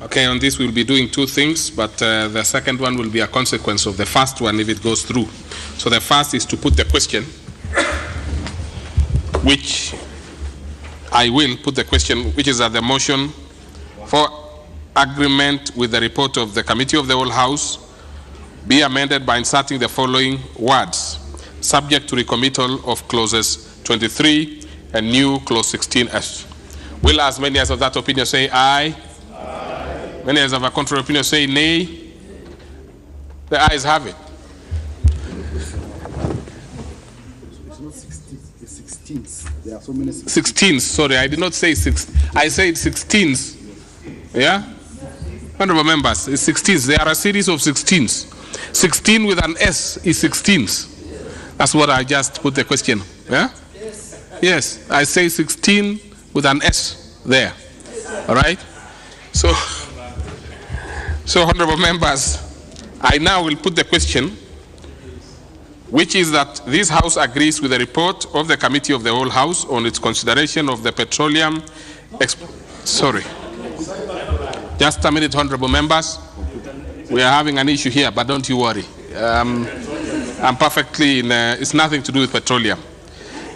Okay, on this we'll be doing two things, but the second one will be a consequence of the first one if it goes through. So the first is to put the question, which I will put the question, which is that the motion for agreement with the report of the Committee of the Whole House be amended by inserting the following words, subject to recommittal of clauses 23 and new clause 16S. Will as many as of that opinion say aye? Aye. Many as of a contrary opinion say nay? The ayes have it. It's not 16, it's 16s. There are so many 16s, sorry, I did not say 6. I said 16s. Yeah? Honorable members, it's 16s. There are a series of 16s. 16 with an S is 16s. That's what I just put the question. Yeah? Yes, I say 16 with an S there. All right? So honorable members, I now will put the question, which is that this House agrees with the report of the Committee of the Whole House on its consideration of the petroleum. Sorry. Just a minute, honorable members. We are having an issue here, but don't you worry. I'm perfectly it's nothing to do with petroleum.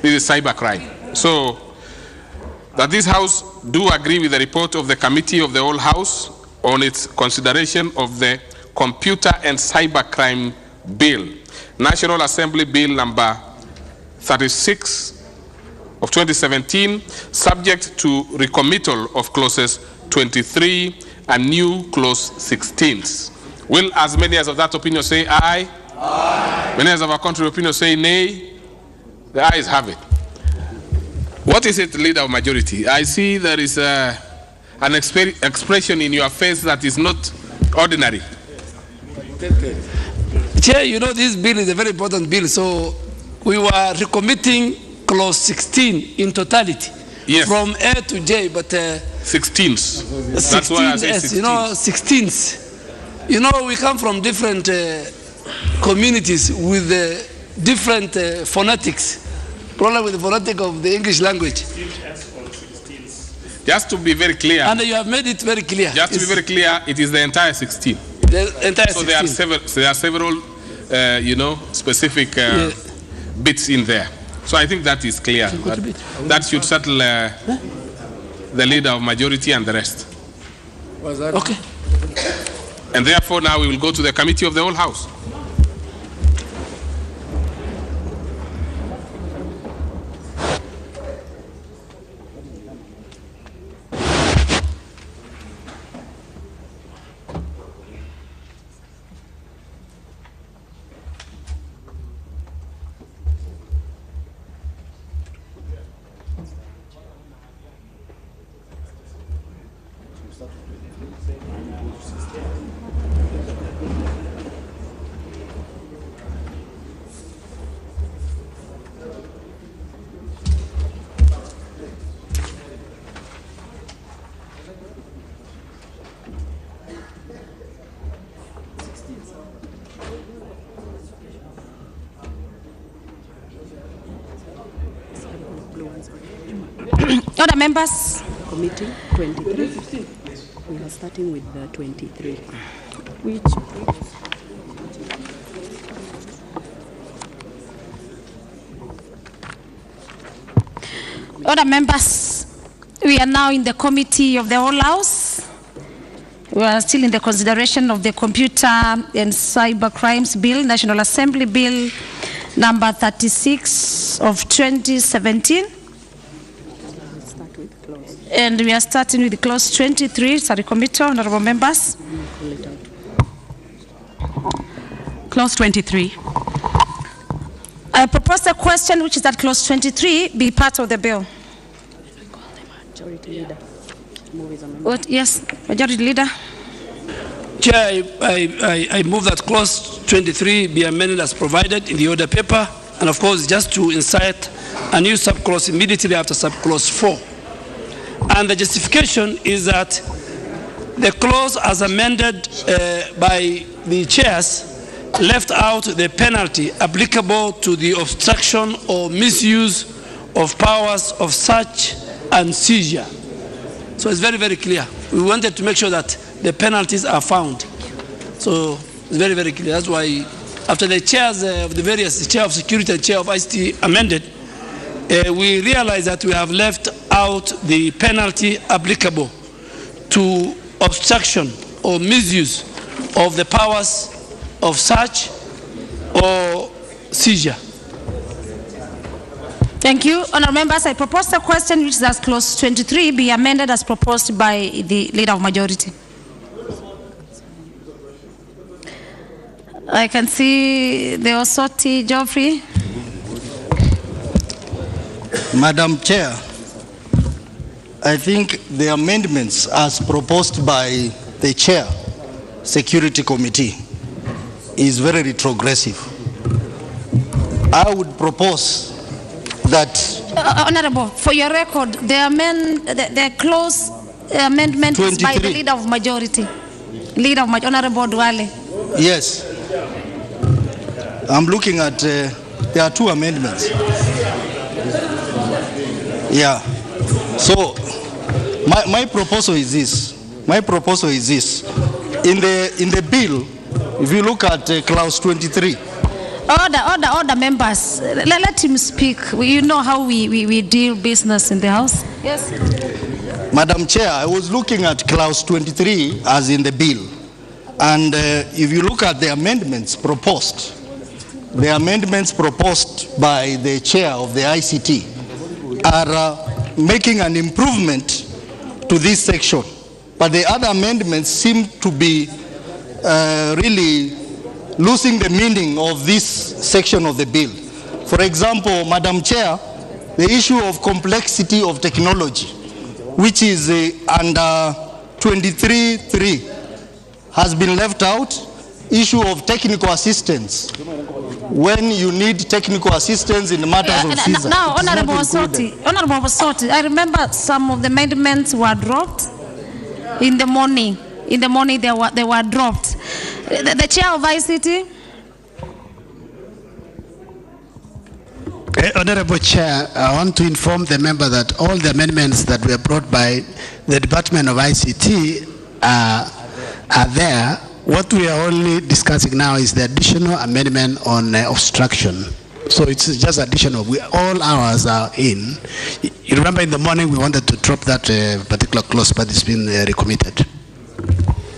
This is cybercrime. So, that this House do agree with the report of the Committee of the Whole House on its consideration of the Computer and Cybercrime Bill, National Assembly Bill number 36 of 2017, subject to recommittal of clauses 23 and new clause 16. Will as many as of that opinion say aye? Aye. Many as of a contrary opinion say nay? The ayes have it. What is it, Leader of Majority? I see there is an expression in your face that is not ordinary. Chair, you know this bill is a very important bill, so we were recommitting clause 16 in totality. Yes. From A to J, but 16s. That's why I say 16s. You know, 16s. You know, we come from different communities with different phonetics. Problem with the phonetic of the English language. Just to be very clear. And you have made it very clear. Just to be very clear, it is the entire 16. The entire 16. So there are several, you know, specific bits in there. So I think that is clear. That should settle the Leader of Majority and the rest. Okay. And therefore now we will go to the Committee of the Whole House. Other members? Committee 23. We are starting with the 23. Which? Other members, we are now in the Committee of the Whole House. We are still in the consideration of the Computer and Cyber Crimes Bill, National Assembly Bill number 36 of 2017. And we are starting with clause 23, sorry, committee, honorable members. Clause 23. I propose a question which is that clause 23 be part of the bill. Majority Leader. What? Yes, Majority Leader. Chair, I move that clause 23 be amended as provided in the order paper, and of course just to insert a new subclause immediately after subclause 4. And the justification is that the clause as amended by the chairs left out the penalty applicable to the obstruction or misuse of powers of search and seizure. So it's very, very clear. We wanted to make sure that the penalties are found. So it's very, very clear. That's why after the chairs of the various, the chair of security and chair of ICT amended, we realized that we have left out the penalty applicable to obstruction or misuse of the powers of search or seizure. Thank you. Honourable members, I propose the question which is as clause 23 be amended as proposed by the Leader of Majority. I can see the Osoti Geoffrey. Madam Chair, I think the amendments as proposed by the Chair, Security Committee, is very retrogressive. I would propose that... Honourable, for your record, the clause amendment is by the Leader of Majority. Leader of Majority, Honourable Duale. Yes. I'm looking at, there are two amendments. Yeah. So, my proposal is this. My proposal is this. In the bill, if you look at clause 23. Order, members. Let him speak. You know how we deal business in the House. Yes. Madam Chair, I was looking at clause 23 as in the bill. And if you look at the amendments proposed by the chair of the ICT are making an improvement to this section. But the other amendments seem to be really losing the meaning of this section of the bill. For example, Madam Chair, the issue of complexity of technology, which is under 23.3, has been left out. Issue of technical assistance. When you need technical assistance in the matters of seizure. Now, Honourable Osoti, I remember some of the amendments were dropped in the morning. In the morning they were dropped. The chair of ICT. Honourable Chair, I want to inform the member that all the amendments that were brought by the Department of ICT are there. What we are only discussing now is the additional amendment on obstruction. So it's just additional. All ours are in. You remember in the morning we wanted to drop that particular clause, but it's been recommitted.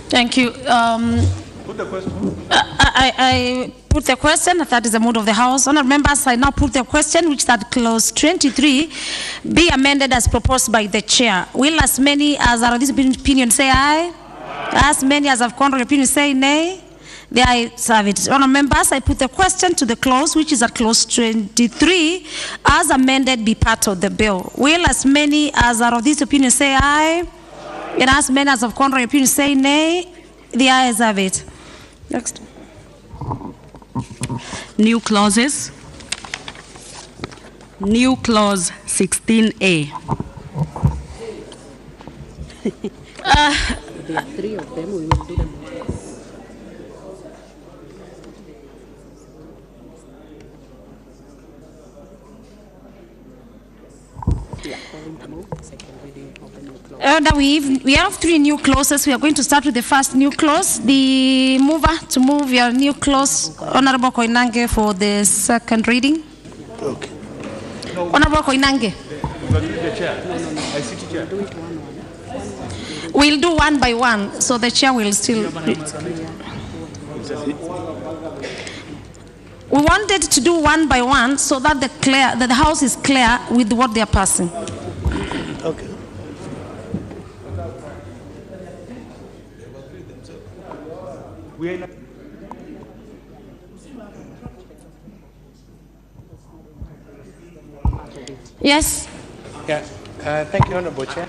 Thank you. Put the question. I put the question, if that is the mood of the House. Honourable members, I now put the question, which that clause 23 be amended as proposed by the chair. Will as many as are of this opinion say aye? As many as have contrary opinion say nay. The ayes have it. Honourable members, I put the question to the clause, which is at clause 23, as amended, be part of the bill. Will as many as are of this opinion say aye? And as many as have contrary opinion say nay. The ayes have it. Next. New clauses. New clause 16A. There are three of them. We will do them. We have three new clauses. We are going to start with the first new clause. The mover to move your new clause, Honourable Koinange, for the second reading. Okay. Honourable Koinange. The chair. I sit the chair. We'll do one by one, so the chair will still. We wanted to do one by one so that the House is clear with what they are passing. Okay. Yes. Yeah. Thank you, Honourable Chair.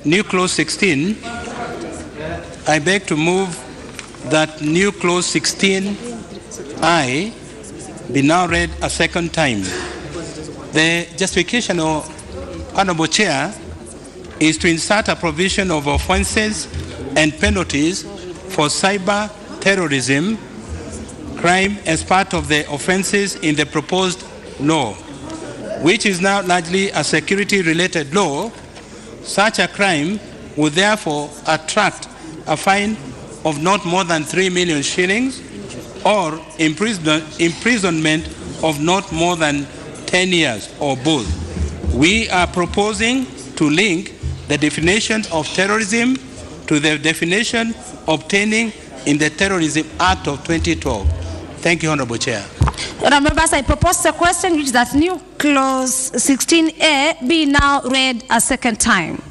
New clause 16. I beg to move that new clause 16I be now read a second time. The justification of Honourable Chair is to insert a provision of offences and penalties for cyber terrorism crime as part of the offences in the proposed law, which is now largely a security-related law, Such a crime would therefore attract a fine of not more than 3 million shillings or imprisonment of not more than 10 years or both. We are proposing to link the definition of terrorism to the definition obtaining in the Terrorism Act of 2012. Thank you, Honorable Chair. Members, I propose a question which is that new clause 16A be now read a second time.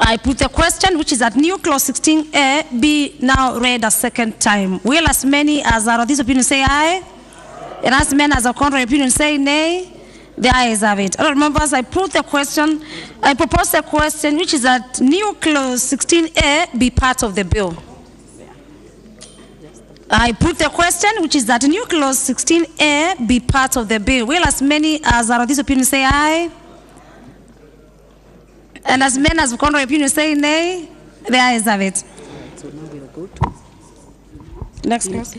I put a question which is that new clause 16A be now read a second time. Will as many as are of this opinion say aye? And as many as are contrary opinion say nay? The ayes have it. All members, I propose a question which is that new clause 16A be part of the bill. I put the question which is that new clause 16A be part of the bill. Will as many as are of this opinion say aye? And as many as contrary opinion say nay? The ayes have it. So now we'll go to next clause.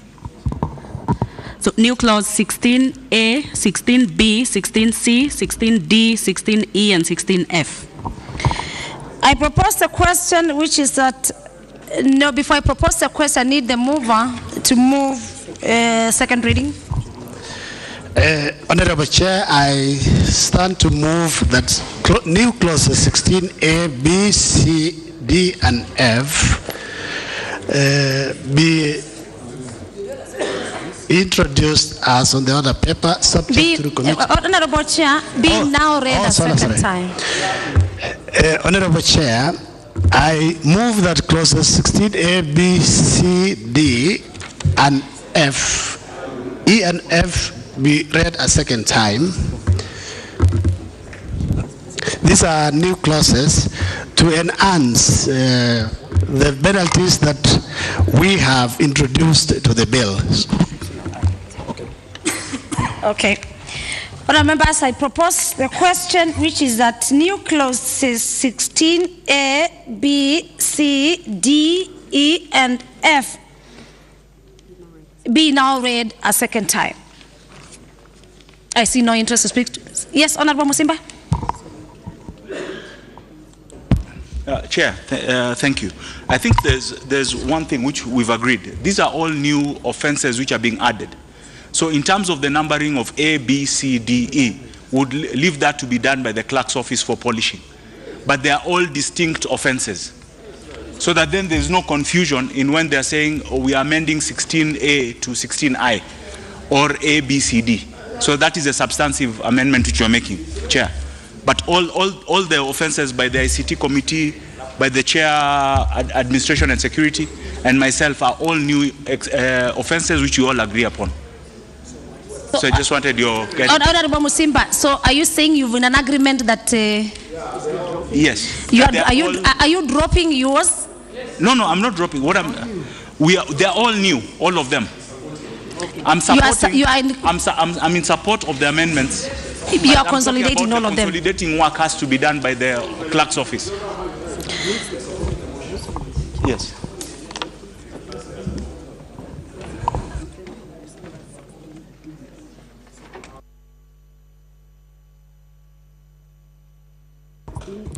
So new clause 16A, 16B, 16C, 16D, 16E, and 16F. I propose a question which is that, no, before I propose the question, I need the mover to move second reading. Honorable Chair, I stand to move that new clauses 16A, B, C, D, and F be introduced as on the other paper, subject to the committee. Honorable Chair, now read a second time. Honorable Chair, I move that clauses 16A, B, C, D, and F, E and F be read a second time. These are new clauses to enhance the penalties that we have introduced to the bill. Okay. Honourable members, I propose the question which is that new clauses 16A, B, C, D, E, and F be now read a second time. I see no interest to speak. Yes, Honourable Musimba. Chair, thank you. I think there's one thing which we've agreed. These are all new offences which are being added. So in terms of the numbering of A, B, C, D, E, would leave that to be done by the clerk's office for polishing. But they are all distinct offences. So that then there's no confusion in when they're saying, oh, we are amending 16A to 16I, or A, B, C, D. So that is a substantive amendment which you're making, Chair. But all the offences by the ICT committee, by the Chair, Administration and Security, and myself are all new offences which you all agree upon. So I just wanted your guidance. Honorable Musimba, so are you saying you've in an agreement that... Yes. Are you dropping yours? No, I'm not dropping. They're all new, all of them. I'm in support of the amendments. You are consolidating all of them. Consolidating work has to be done by the clerk's office. Yes.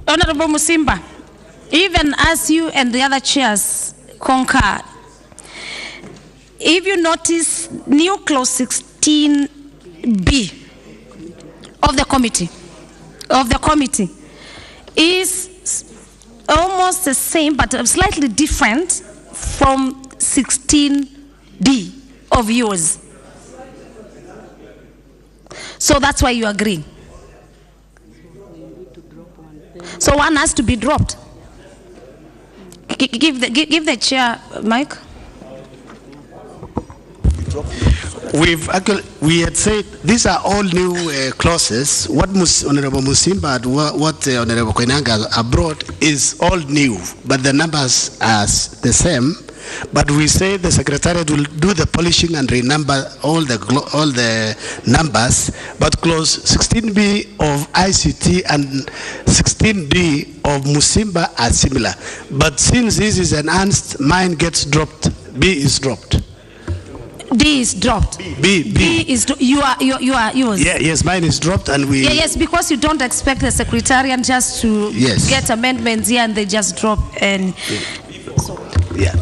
Honorable Musimba, even as you and the other chairs concur, if you notice new clause 16B of the committee is almost the same but slightly different from 16D of yours. So that's why you agree. So one has to be dropped. Give the chair mic. We had said these are all new clauses. What Honorable Musimba and what Honorable Koinanga brought is all new, but the numbers are the same. But we say the Secretariat will do the polishing and renumber all the numbers. But clause 16B of ICT and 16D of Musimba are similar. But since this is enhanced, mine gets dropped. B is dropped. D is dropped. B is you are yours. Yeah, yes, mine is dropped, and we. Yeah, yes, because you don't expect the secretariat just to get amendments here and they just drop and. Yeah.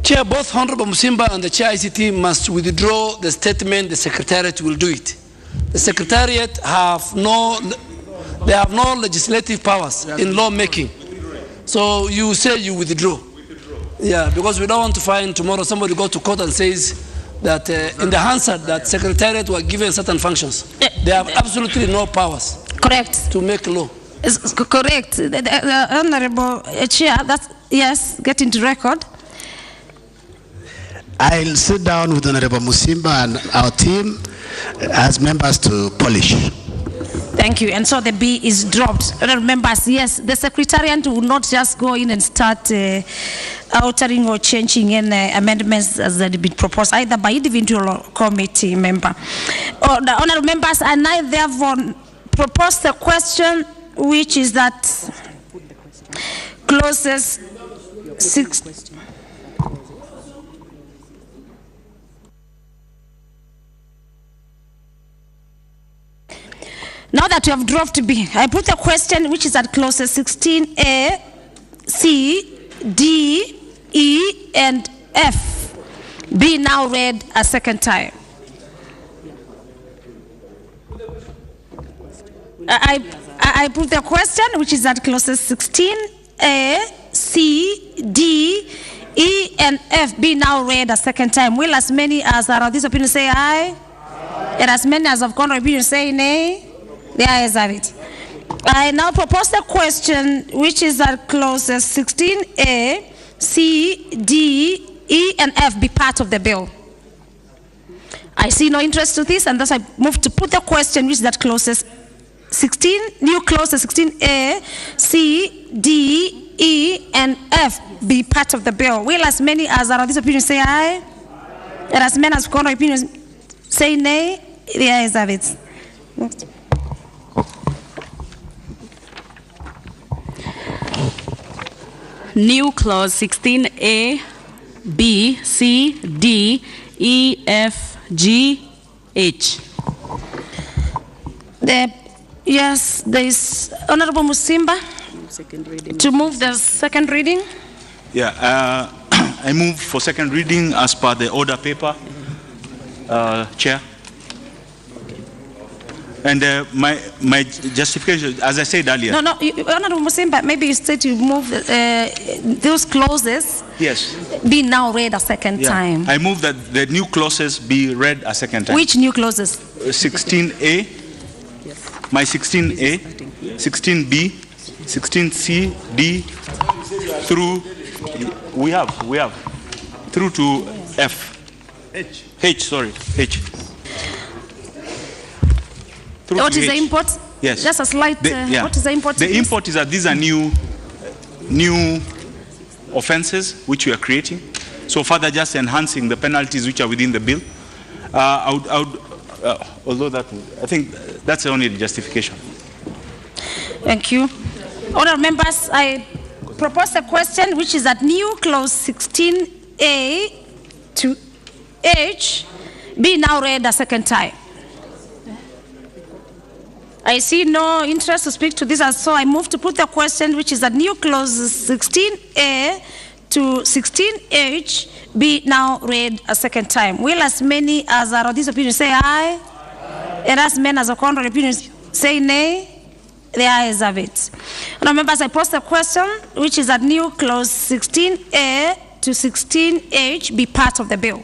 Chair, both Honorable Musimba and the Chair ICT must withdraw the statement. The Secretariat will do it. The Secretariat have no legislative powers in lawmaking. So you say you withdraw. Yeah, because we don't want to find tomorrow somebody go to court and says that in the Hansard that Secretariat were given certain functions. They have absolutely no powers. Correct. To make law. It's correct. The Honorable Chair, that's, yes, get into record. I'll sit down with Honorable Musimba and our team as members to polish. Thank you. And so the B is dropped. Honorable members, yes, the Secretariat will not just go in and start altering or changing any amendments as that have been proposed, either by individual committee member. The honorable members, and I therefore propose the question, which is that clauses 6. Now that you have dropped B, I put a question which is at clauses 16A, C, D, E, and F. Be now read a second time. I put the question which is at clauses 16A, C, D, E, and F. Be now read a second time. Will as many as are of this opinion say aye? And as many as have contrary opinion say nay? The ayes have it. I now propose the question which is that clauses 16A, C, D, E, and F be part of the bill. I see no interest to this, and thus I move to put the question which is that clauses 16, new clauses 16A, C, D, E, and F be part of the bill. Will as many as are of this opinion say aye? And as many as have contrary opinion say nay? The ayes have it. Next. New clause 16A, B, C, D, E, F, G, H. Yes, there is Honorable Musimba to move the second reading. Yeah, I move for second reading as per the order paper, Chair. And my justification, as I said earlier. No, Honorable Musimba, maybe you said you move those clauses. Yes. Be now read a second time. I move that the new clauses be read a second time. Which new clauses? 16A, my 16A, 16B, 16C, D, through, we have, through to F. H, sorry, H. What is the import? Yes. Just a slight, what is the import? The import is that these are new offenses which we are creating. So further just enhancing the penalties which are within the bill. Although that, I think that's the only justification. Thank you. Honourable members, I propose a question which is that new clause 16A to H be now read a second time. I see no interest to speak to this, and so I move to put the question which is that new clauses 16A to 16H be now read a second time. Will as many as are of this opinion say aye? And as many as are contrary opinion say nay? The ayes have it. Now, members, I pose the question which is that new clause 16A to 16H be part of the bill.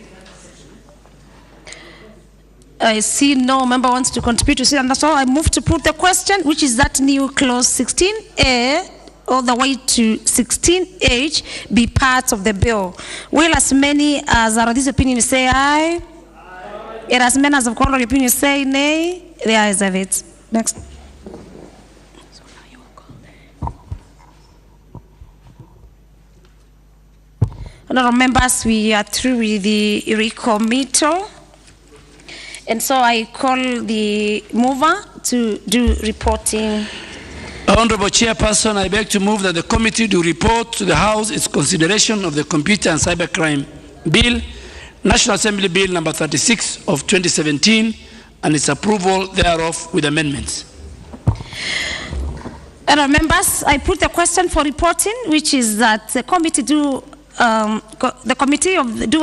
I see no member wants to contribute to this, and that's all. I move to put the question, which is that new clause 16A all the way to 16H be part of the bill. Will as many as are of this opinion say aye? And as many as have contrary opinion say nay? The ayes have it. Next. Honourable members, we are through with the recommittal. And so I call the mover to do reporting Honorable Chairperson, I beg to move that the committee do report to the House its consideration of the Computer and Cybercrime Bill, National Assembly Bill number 36 of 2017, and its approval thereof with amendments. Members, I put the question for reporting, which is that the committee do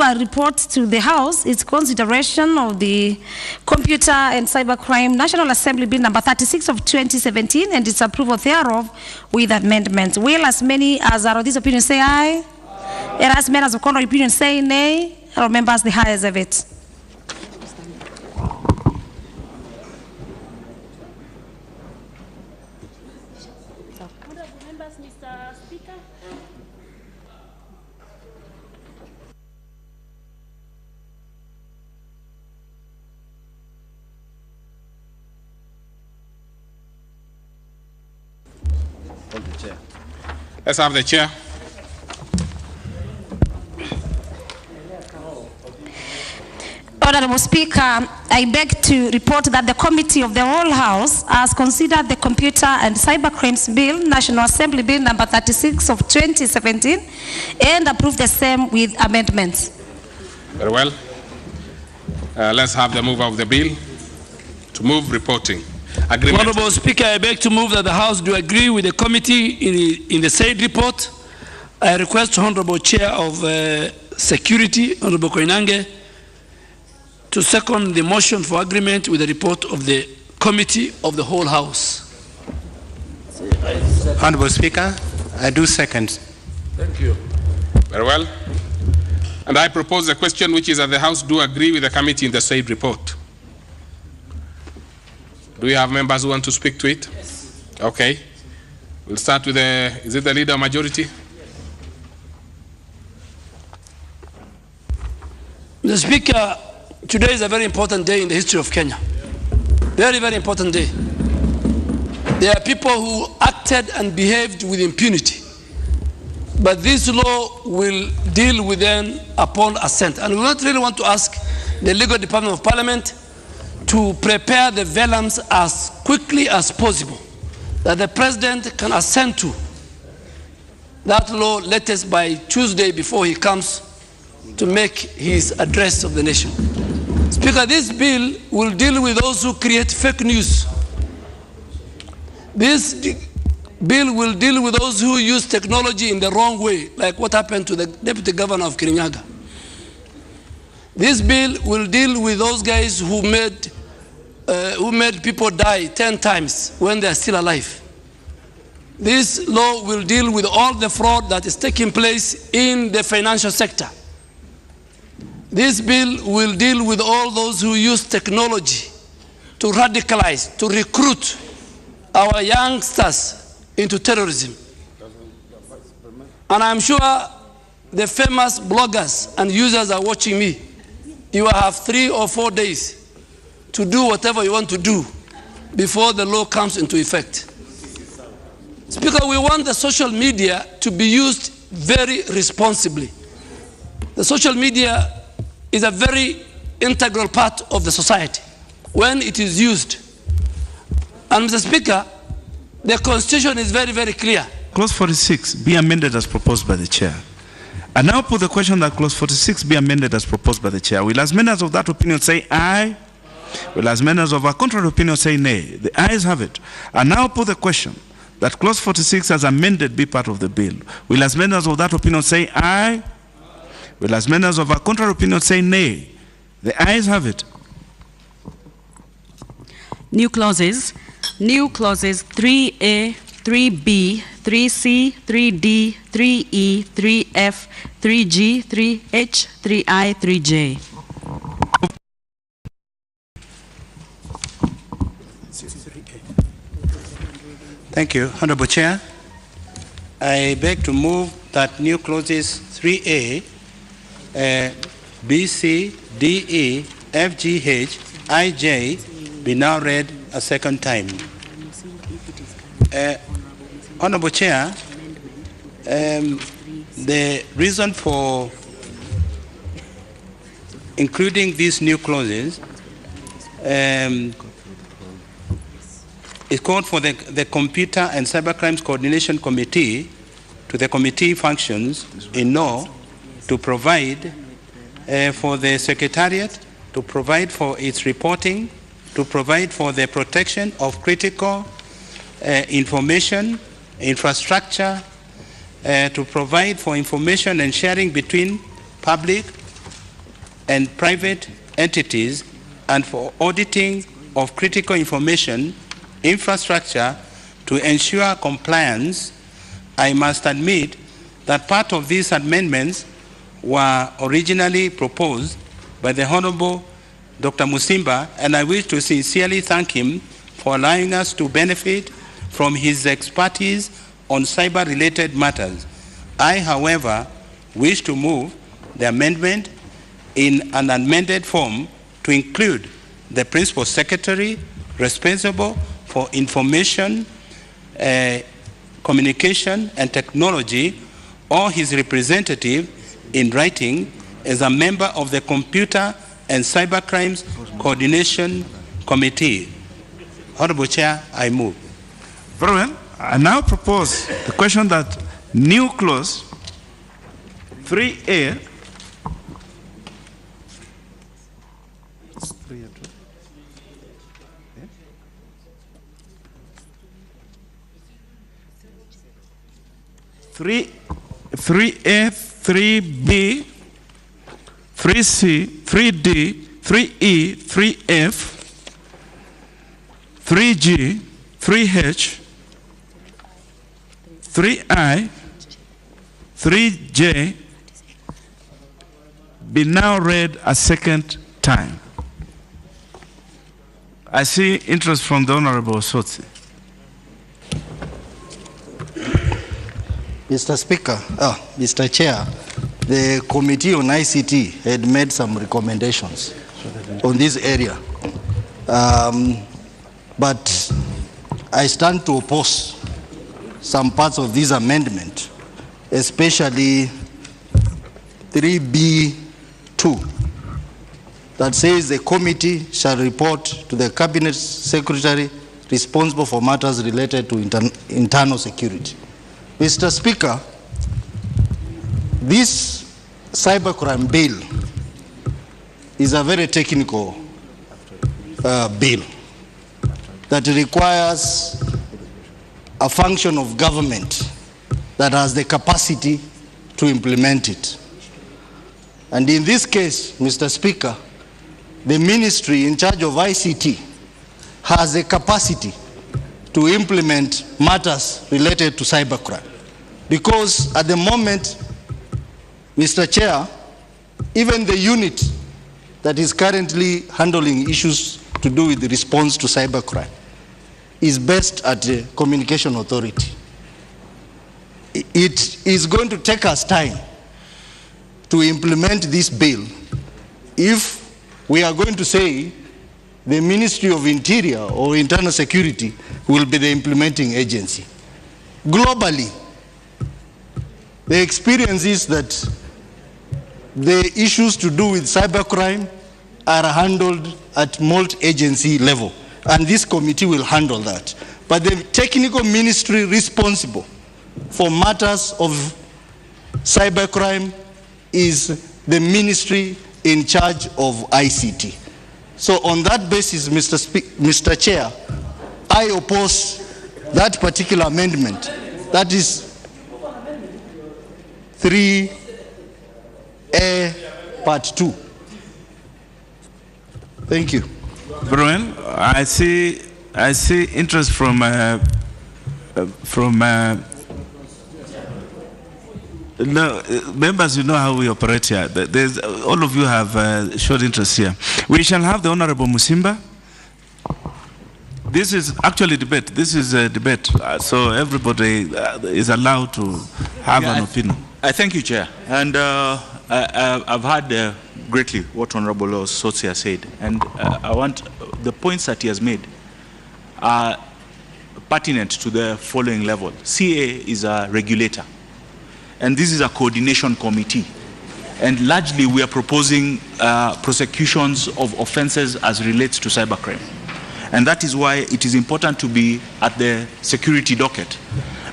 a report to the House its consideration of the Computer and Cybercrime National Assembly Bill number 36 of 2017 and its approval thereof with amendments. Will as many as are of this opinion say aye? And as many as of contrary opinion say nay? Members, the ayes have it. Let's have the chair. Honorable Speaker, I beg to report that the Committee of the Whole House has considered the Computer and Cybercrimes Bill, National Assembly Bill number 36 of 2017, and approved the same with amendments. Very well. Let's have the mover of the bill to move reporting. Agreement. Honorable Speaker, I beg to move that the House do agree with the committee in the said report. I request Honorable Chair of Security, Honorable Koinange, to second the motion for agreement with the report of the Committee of the Whole House. Honorable Speaker, I do second. Thank you. Very well. And I propose a question which is that the House do agree with the committee in the said report. Do we have members who want to speak to it? Yes. Okay. We'll start with is it the leader of majority? Mr. Speaker, today is a very important day in the history of Kenya. Very, very important day. There are people who acted and behaved with impunity. But this law will deal with them upon assent. And we don't really want to ask the Legal Department of Parliament to prepare the vellums as quickly as possible, that the President can assent to that law latest by Tuesday before he comes to make his address of the nation. Speaker, this bill will deal with those who create fake news. This bill will deal with those who use technology in the wrong way, like what happened to the Deputy Governor of Kirinyaga. This bill will deal with those guys who made people die 10 times when they are still alive. This law will deal with all the fraud that is taking place in the financial sector. This bill will deal with all those who use technology to radicalize, to recruit our youngsters into terrorism. And I'm sure the famous bloggers and users are watching me. You have 3 or 4 days to do whatever you want to do before the law comes into effect. Speaker, we want the social media to be used very responsibly. The social media is a very integral part of the society when it is used. And Mr. Speaker, the Constitution is very, very clear. Clause 46 be amended as proposed by the Chair. I now put the question that Clause 46 be amended as proposed by the Chair. Will as many as of that opinion say aye? Will as many as of a contrary opinion say nay? The ayes have it. I now put the question that Clause 46 as amended be part of the bill. Will as many as of that opinion say aye? Will as many as of a contrary opinion say nay? The ayes have it. New clauses 3A, 3B, 3C, 3D, 3E, 3F, 3G, 3H, 3I, 3J. Thank you, Honorable Chair. I beg to move that new clauses 3A, B, C, D, E, F, G, H, I, J be now read a second time. Honorable Chair, the reason for including these new clauses It called for the Computer and Cybercrimes Coordination Committee to the committee functions in law to provide for the Secretariat, to provide for its reporting, to provide for the protection of critical information, infrastructure, to provide for information and sharing between public and private entities, and for auditing of critical information infrastructure to ensure compliance. I must admit that part of these amendments were originally proposed by the Honorable Dr. Musimba, and I wish to sincerely thank him for allowing us to benefit from his expertise on cyber-related matters. I, however, wish to move the amendment in an amended form to include the Principal Secretary responsible for information, communication, and technology, or his representative in writing as a member of the Computer and Cybercrimes Coordination Committee. Honorable Chair, I move. Very well. I now propose the question that new clause 3A Three A, 3B, 3C, 3D, 3E, 3F, 3G, 3H, 3I, 3J be now read a second time. I see interest from the Honorable Sotsi. Mr. Speaker, Mr. Chair, the Committee on ICT had made some recommendations on this area. But I stand to oppose some parts of this amendment, especially 3B2, that says the committee shall report to the Cabinet Secretary responsible for matters related to internal security. Mr. Speaker, this cybercrime bill is a very technical bill that requires a function of government that has the capacity to implement it. And in this case, Mr. Speaker, the ministry in charge of ICT has the capacity to implement matters related to cybercrime. Because at the moment, Mr. Chair, even the unit that is currently handling issues to do with the response to cybercrime is based at the Communication Authority. It is going to take us time to implement this bill if we are going to say the Ministry of Interior or Internal Security will be the implementing agency. Globally, the experience is that the issues to do with cybercrime are handled at multi-agency level, and this committee will handle that. But the technical ministry responsible for matters of cybercrime is the ministry in charge of ICT. So on that basis, Mr. Chair, I oppose that particular amendment. That is 3A Part 2. Thank you. Brian, I see interest from no, members, you know how we operate here. All of you have showed interest here. We shall have the Honorable Musimba. This is actually debate. This is a debate. So everybody is allowed to have an opinion. I thank you, Chair. And I've heard greatly what Honorable Sotsi has said. And I want the points that he has made are pertinent to the following level. CA is a regulator. And this is a coordination committee. And largely we are proposing prosecutions of offenses as relates to cybercrime. And that is why it is important to be at the security docket.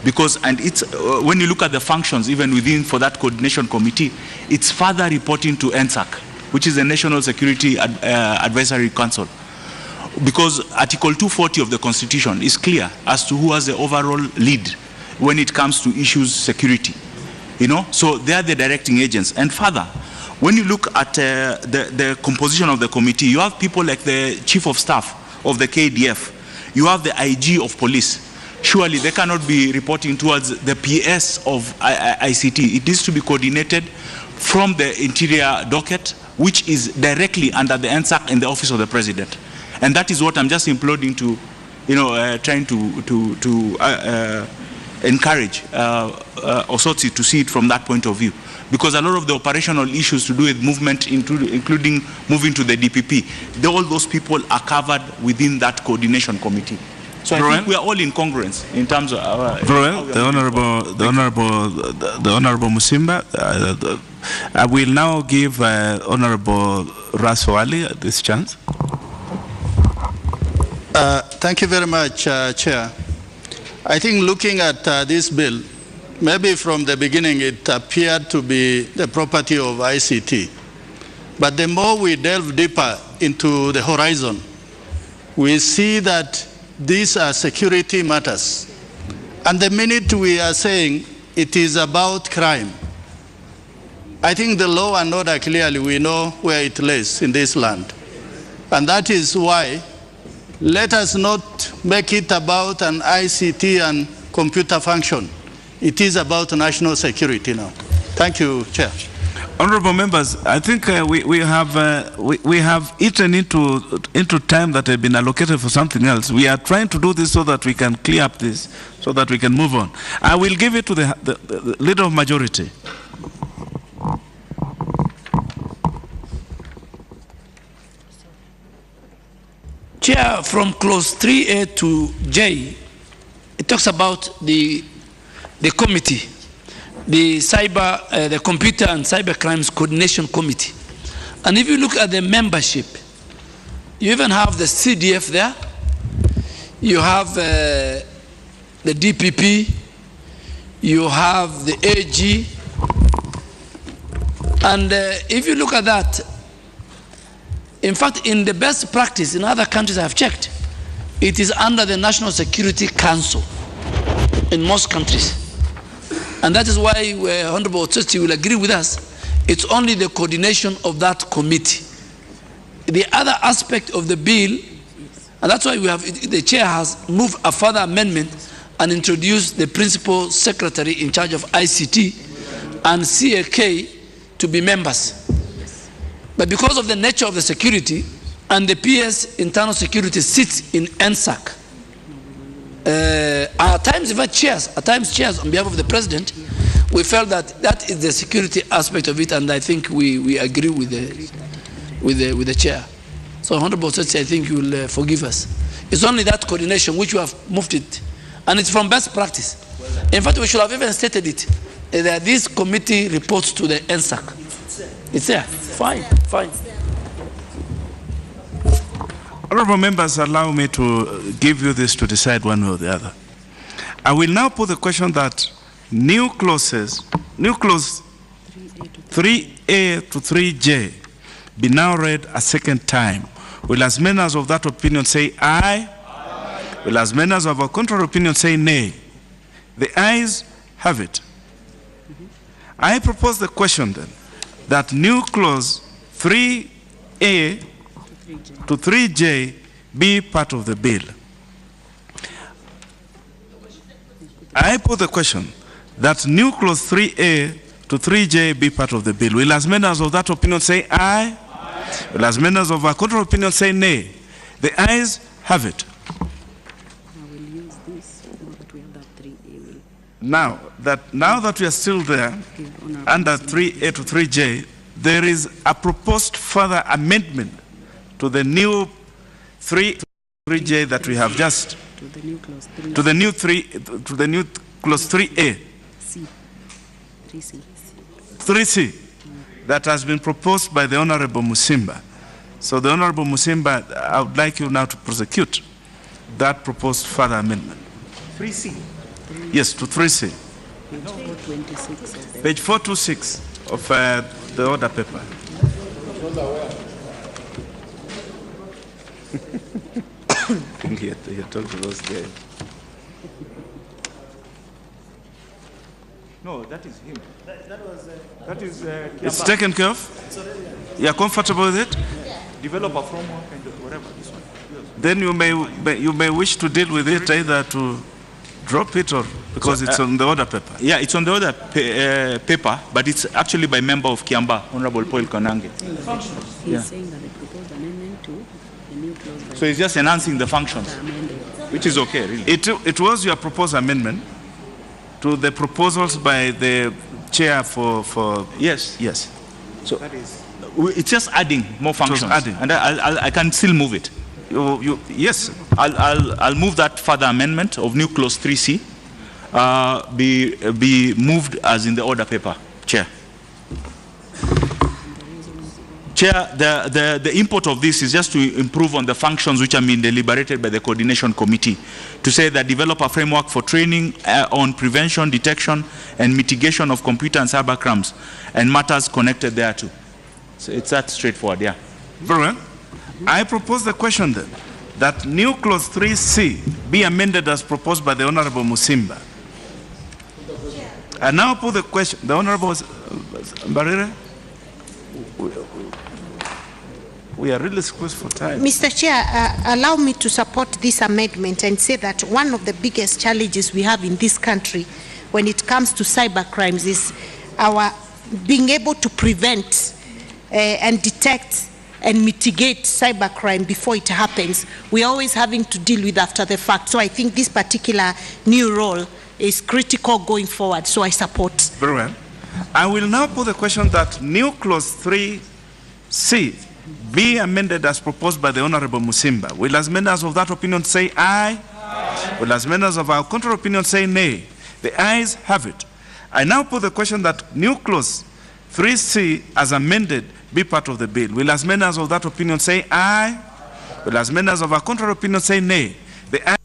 Because, and it's, when you look at the functions, even within for that coordination committee, it's further reporting to NSAC, which is the National Security Advisory Council. Because Article 240 of the Constitution is clear as to who has the overall lead when it comes to issues security. You know, so they are the directing agents. And further, when you look at the composition of the committee, you have people like the Chief of Staff of the KDF, you have the IG of police. Surely they cannot be reporting towards the PS of ICT. It needs to be coordinated from the interior docket, which is directly under the NSAC in the office of the President. And that is what I'm just imploding to, you know, trying to encourage Osotsi to see it from that point of view. Because a lot of the operational issues to do with movement, including moving to the DPP, all those people are covered within that coordination committee. So I think we are all in congruence in terms of our... the Honorable Musimba. I will now give Honorable Raswali this chance. Thank you very much, Chair. I think looking at this bill, maybe from the beginning it appeared to be the property of ICT. But the more we delve deeper into the horizon, we see that these are security matters. And the minute we are saying it is about crime, I think the law and order clearly we know where it lays in this land. And that is why let us not make it about an ICT and computer function. It is about national security now. Thank you, Chair. Honorable members, I think we have eaten into time that had been allocated for something else. We are trying to do this so that we can clear up this, so that we can move on. I will give it to the Leader of Majority. Chair, from clause 3A to J, it talks about the committee, the Computer and Cyber Crimes Coordination Committee. And if you look at the membership, you even have the CDF there, you have the DPP, you have the AG, and if you look at that, in fact, in the best practice in other countries I have checked, it is under the National Security Council in most countries. And that is why Honorable Otsuchi will agree with us. It's only the coordination of that committee. The other aspect of the bill, and that's why we have, the chair has moved a further amendment and introduced the principal secretary in charge of ICT and CAK to be members. But because of the nature of the security and the PS internal security sits in NSAC, at times chairs on behalf of the president, we felt that that is the security aspect of it, and I think we agree with the chair. So Honorable Otsuchi, I think you will forgive us. It's only that coordination which we have moved it, and it's from best practice. In fact, we should have even stated it, that this committee reports to the NSAC. It's there. Fine, fine. Honorable members, allow me to give you this to decide one way or the other. I will now put the question that new clause 3A to 3J be now read a second time. Will as many as of that opinion say aye? Aye. Will as many as of a contrary opinion say nay? The ayes have it. I propose the question then, that new clause 3A to 3J be part of the bill. I put the question that new clause 3A to 3J be part of the bill. Will as many as of that opinion say aye? Aye. Will as many as of a contrary opinion say nay? The ayes have it. Now that we are still there, under 3A to 3J, there is a proposed further amendment to the new 3J that we have just, to the new clause 3A, 3C, that has been proposed by the Honorable Musimba. So the Honorable Musimba, I would like you now to prosecute. that proposed further amendment? 3C. Yes, to 3C. Page 426 of the order paper. You talk to those guys. No, that is him. That is. It's taken care of? You're comfortable with it? Developer framework and whatever. This one. Yes. Then you may wish to deal with it either to drop it or because so, it's on the order paper. Yeah, it's on the order paper, but it's actually by member of Kiamba, Honorable Paul Konange. He's saying that the proposed amendment to the new clause. So it's just enhancing the functions, which is okay, really. It was your proposed amendment to the proposals by the chair for yes. Yes. So that is, it's just adding more functions. Adding. And I can still move it. Yes. I'll move that further amendment of new clause 3C be moved as in the order paper, Chair. Chair, the import of this is just to improve on the functions which are being deliberated by the coordination committee to say that develop a framework for training on prevention, detection, and mitigation of computer and cyber crimes and matters connected thereto. So it's that straightforward, yeah. Very well. I propose the question then that new clause 3C be amended as proposed by the Honorable Musimba. I now put the question, the Honorable Barire. We are really squeezed for time. Mr. Chair, allow me to support this amendment and say that one of the biggest challenges we have in this country when it comes to cyber crimes is our being able to prevent and detect and mitigate cybercrime before it happens. We're always having to deal with after the fact. So I think this particular new role is critical going forward. So I support. Very well. I will now put the question that new clause 3C be amended as proposed by the Honorable Musimba. Will as members of that opinion say aye? Aye. Will as members of our contrary opinion say nay? The ayes have it. I now put the question that new clause 3C as amended be part of the bill. Will as members of that opinion say aye? Will as members of our contrary opinion say nay? The ayes.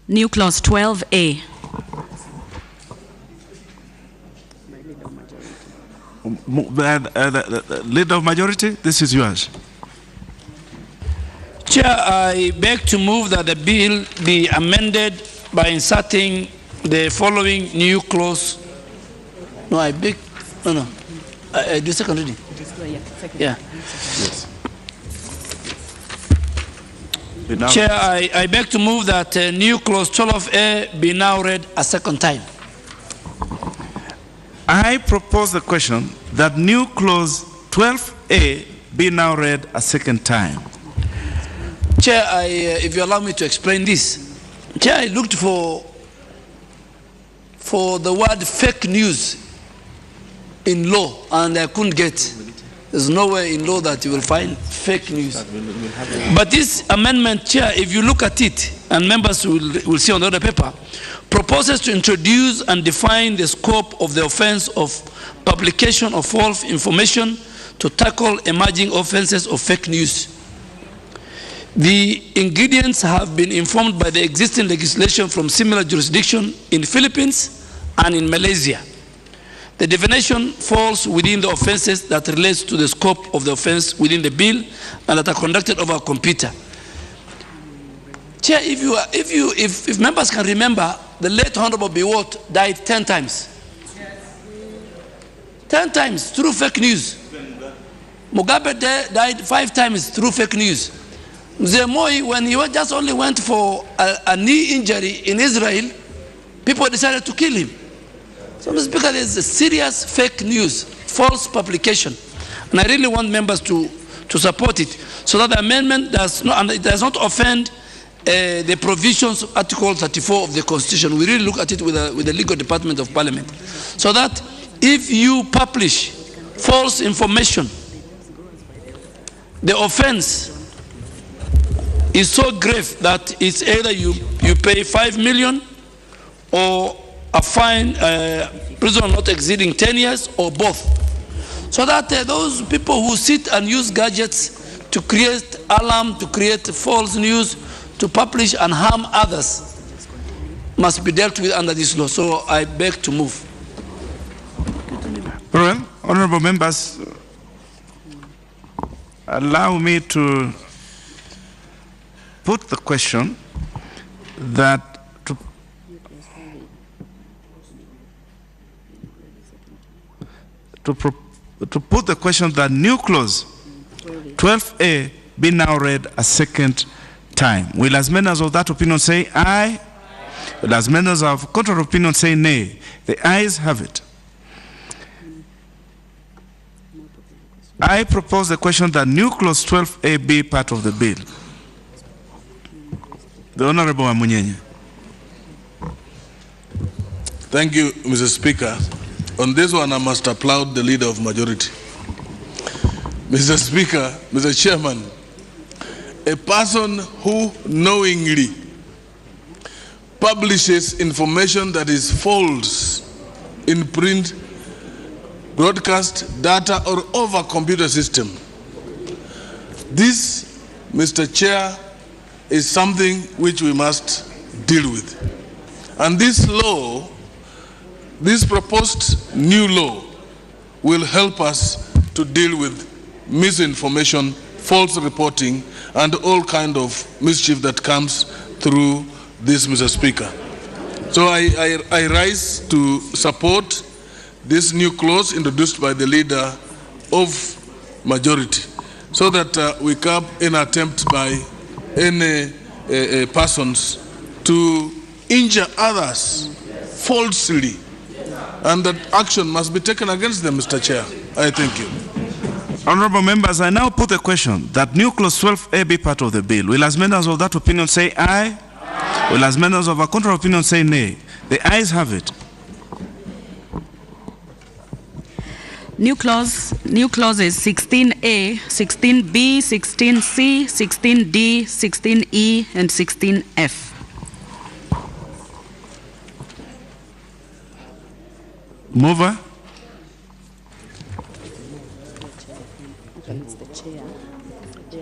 New clause 12A. Leader of majority, this is yours. Chair, I beg to move that the bill be amended by inserting the following new clause. No, I beg, no. I do second reading. Yeah. Yes. Chair, I beg to move that new clause 12A be now read a second time. I propose the question that new clause 12A be now read a second time. Chair, if you allow me to explain this. Chair, I looked for the word fake news in law and I couldn't get. There's nowhere in law that you will find fake news. But this amendment, Chair, if you look at it, and members will see on the other paper, proposes to introduce and define the scope of the offense of publication of false information to tackle emerging offenses of fake news. The ingredients have been informed by the existing legislation from similar jurisdiction in the Philippines and in Malaysia. The definition falls within the offenses that relates to the scope of the offense within the bill and that are conducted over a computer. Chair, if members can remember, the late Honorable Biwot died 10 times. 10 times through fake news. Mugabe died 5 times through fake news. Mzee Moi, when he just only went for a knee injury in Israel, people decided to kill him. So, Mr. Speaker, there's a serious fake news, false publication. And I really want members to support it so that the amendment does not offend the provisions of Article 34 of the Constitution. We really look at it with the Legal Department of Parliament. So that if you publish false information, the offense is so grave that it's either you pay 5 million or a fine, prison not exceeding 10 years or both. So that those people who sit and use gadgets to create alarm, to create false news, to publish and harm others must be dealt with under this law. So I beg to move. Well, honorable members, allow me to put the question that to put the question that new clause 12A be now read a second time. Will as many as of that opinion say aye? Will as many as of contrary opinion say nay? The ayes have it. I propose the question that new clause 12A be part of the bill. The Honorable Amunyenye. Thank you, Mr. Speaker. On this one, I must applaud the leader of majority. Mr. Speaker, Mr. Chairman, a person who knowingly publishes information that is false in print, broadcast, data, or over computer system. This, Mr. Chair, is something which we must deal with. And this law, this proposed new law, will help us to deal with misinformation, false reporting, and all kind of mischief that comes through this, Mr. Speaker. So I rise to support this new clause introduced by the leader of majority, so that we curb any attempt by any persons to injure others falsely, and that action must be taken against them, Mr. Chair. I thank you. Honorable members, I now put a question that new clause 12A be part of the bill. Will as many as of that opinion say aye? Will as many as of a contrary opinion say nay? The ayes have it. New clauses 16A, 16B, 16C, 16D, 16E, and 16F. Mover.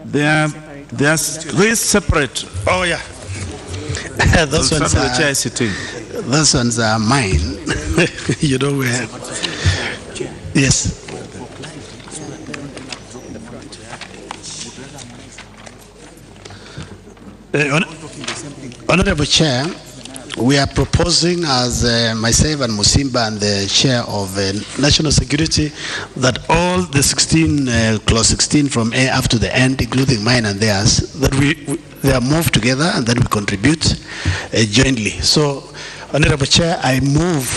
They are three separate. Oh yeah. Those ones the chair is sitting. Those ones are mine. You know where. Yes. Honorable Chair, we are proposing as myself and Musimba and the Chair of National Security that all the 16, clause 16 from A up to the end, including mine and theirs, that they are moved together and then we contribute jointly. So, Honorable Chair, I move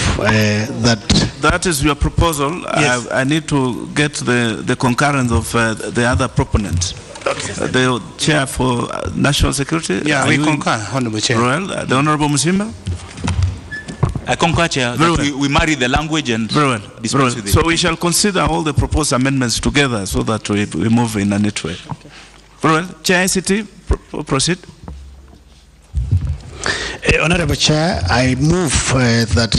that... That is your proposal. Yes. I need to get the concurrence of the other proponent. Okay. The Chair for National Security. Yeah, we concur, Honorable Chair. Well, the Honorable Musimba. I concur, Chair. Very that well. we marry the language and dispense with it. So we shall consider all the proposed amendments together so that we move in a neat way. Okay. Very well. Chair ICT, proceed. Honorable Chair, I move that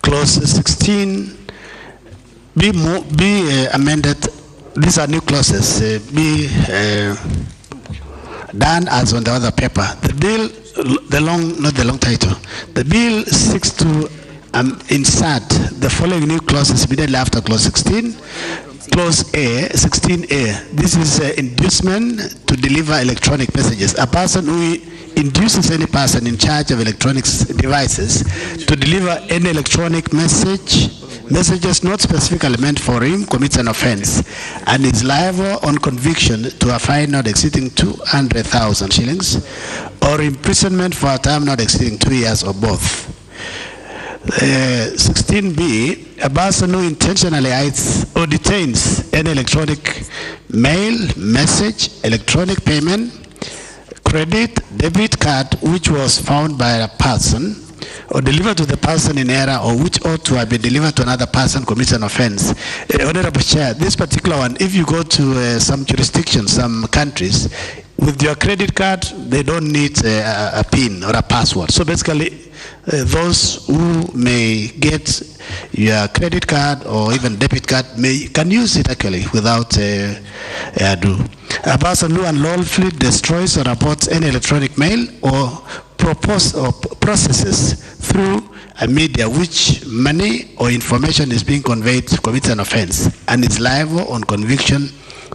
clause 16 be amended. These are new clauses. Be done as on the other paper. The bill, not the long title. The bill seeks to insert the following new clauses immediately after clause 16. Clause A, 16A. This is inducement to deliver electronic messages. A person who induces any person in charge of electronic devices to deliver any electronic messages not specifically meant for him commits an offense and is liable on conviction to a fine not exceeding 200,000 shillings or imprisonment for a term not exceeding 2 years or both. 16B, a person who intentionally hides or detains any electronic mail, message, electronic payment, credit, debit card which was found by a person or delivered to the person in error or which ought to have been delivered to another person commits an offense. Honorable Chair, this particular one, if you go to some jurisdictions, some countries, with your credit card, they don't need a PIN or a password. So basically, those who may get your credit card or even debit card can use it actually without ado. A person who unlawfully destroys or reports any electronic mail or processes through a media which money or information is being conveyed commits an offense and is liable on conviction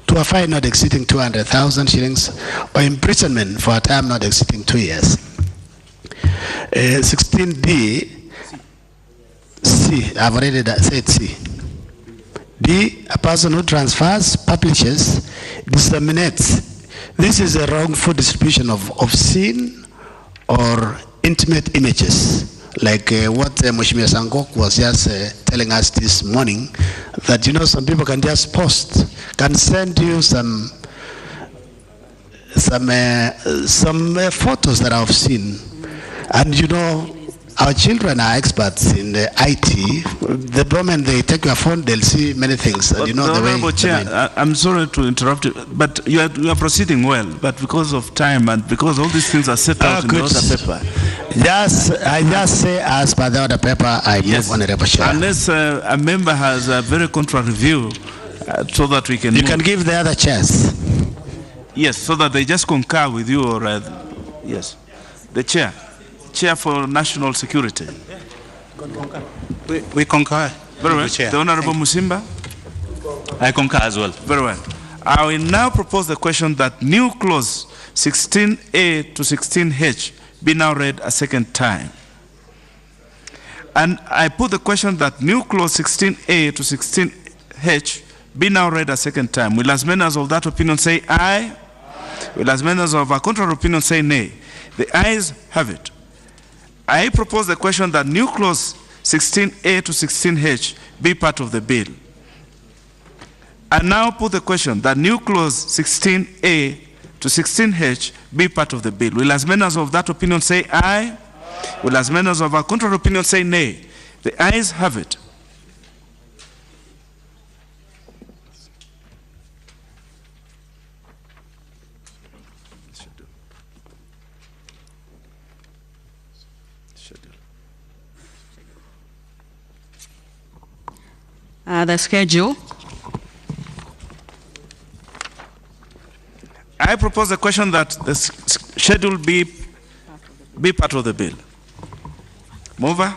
to a fine not exceeding 200,000 shillings or imprisonment for a term not exceeding 2 years. 16D, C, I've already said C. D, a person who transfers, publishes, disseminates. This is a wrongful distribution of obscene or intimate images, like what Mheshimiwa Sangok was just telling us this morning, that some people can just post, can send you some photos that I've seen, and our children are experts in the IT. The moment they take your phone, they'll see many things. And the way. Chair, I'm sorry to interrupt you, but you are proceeding well. But because of time and because all these things are set out in the order paper. I just say as per the order paper, I move on the Chair. Unless a member has a very contrary view, so that we can. You can give the other chairs. Yes, so that they just concur with you, or yes, the chair. Chair for National Security. We concur. Very well. The Honorable Musimba? I concur as well. Very well. I will now propose the question that new clause 16A to 16H be now read a second time. And I put the question that new clause 16A to 16H be now read a second time. Will as many as of that opinion say aye? Will as many as of a contrary opinion say nay? The ayes have it. I propose the question that new clause 16A to 16H be part of the bill. I now put the question that new clause 16A to 16H be part of the bill. Will as many as of that opinion say aye? Will as many as of a contrary opinion say nay? The ayes have it. The schedule. I propose the question that the schedule be part of the bill. Mover?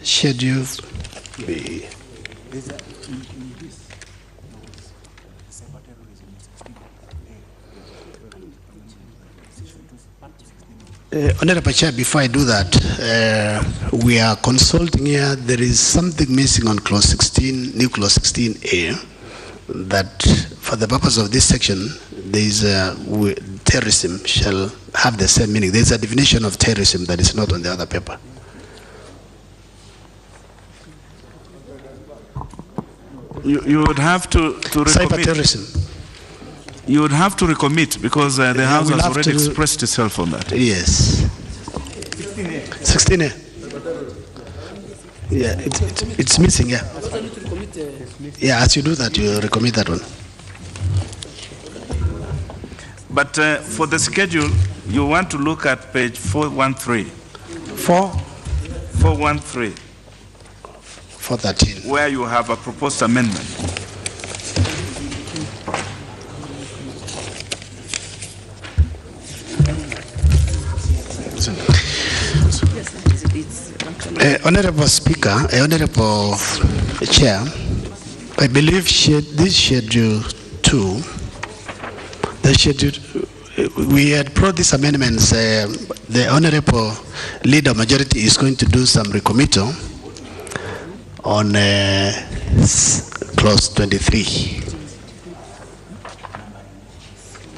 Schedule B. Honorable Chair, before I do that, we are consulting here. There is something missing on clause 16, new clause 16A, that for the purpose of this section, there is terrorism shall have the same meaning. There is a definition of terrorism that is not on the other paper. You would have to recommit. Cyber-terrorism. You would have to recommit because the House has already expressed itself on that. Yes. 16A. Yeah, it's missing, yeah. Yeah, as you do that, you recommit that one. But for the schedule, you want to look at page 413. 413. 413. Where you have a proposed amendment. Honorable Speaker, Honorable Chair, I believe this schedule 2, the schedule, we had brought these amendments. The Honorable Leader Majority is going to do some recommittal on clause 23.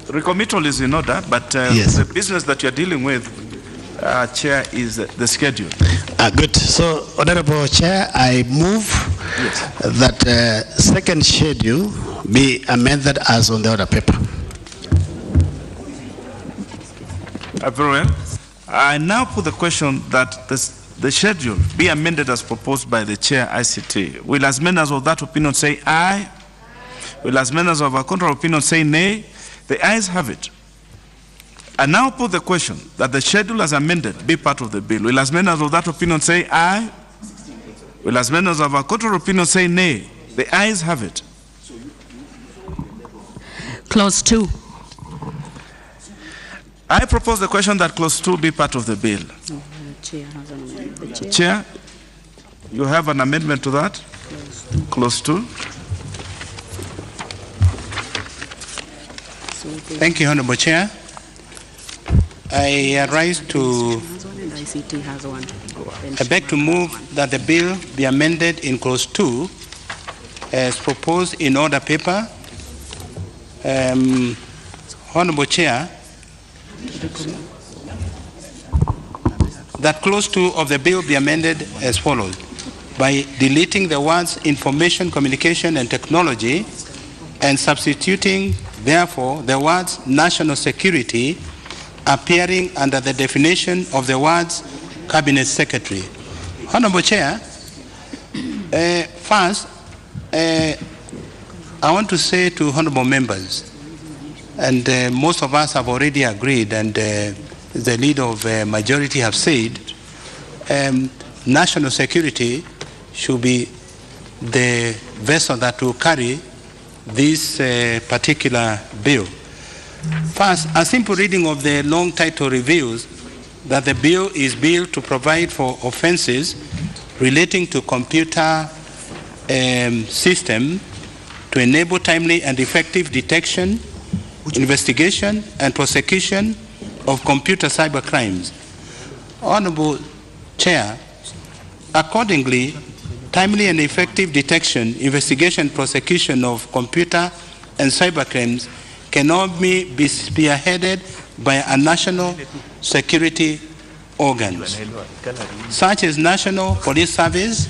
Recommittal is in order, but yes. The business that you're dealing with, Chair, is the schedule. Good. So, Honorable Chair, I move that second schedule be amended as on the order paper. Very well. I now put the question that the schedule be amended as proposed by the chair ICT. Will as members of that opinion say aye? Will as members of a contrary opinion say nay? The ayes have it. I now put the question that the schedule as amended be part of the bill. Will as members of that opinion say aye? Will as members of a contrary opinion say nay? The ayes have it. Clause 2. I propose the question that clause 2 be part of the bill. The chair has an amendment. The Chair, you have an amendment to that? Clause 2. Thank you, Honorable Chair. I rise to ICT has one. I beg to move that the bill be amended in clause 2 as proposed in order paper. Honorable Chair, that clause 2 of the bill be amended as follows: by deleting the words information, communication, and technology and substituting, therefore, the words national security appearing under the definition of the words Cabinet Secretary. Honorable Chair, first, I want to say to honorable members, and most of us have already agreed, and the leader of majority have said, national security should be the vessel that will carry this particular bill. First, a simple reading of the long title reveals that the bill is billed to provide for offenses relating to computer system to enable timely and effective detection, investigation, and prosecution of computer cyber crimes. Honorable Chair, accordingly, timely and effective detection, investigation, prosecution of computer and cyber crimes cannot be spearheaded by a national security organs, such as National Police Service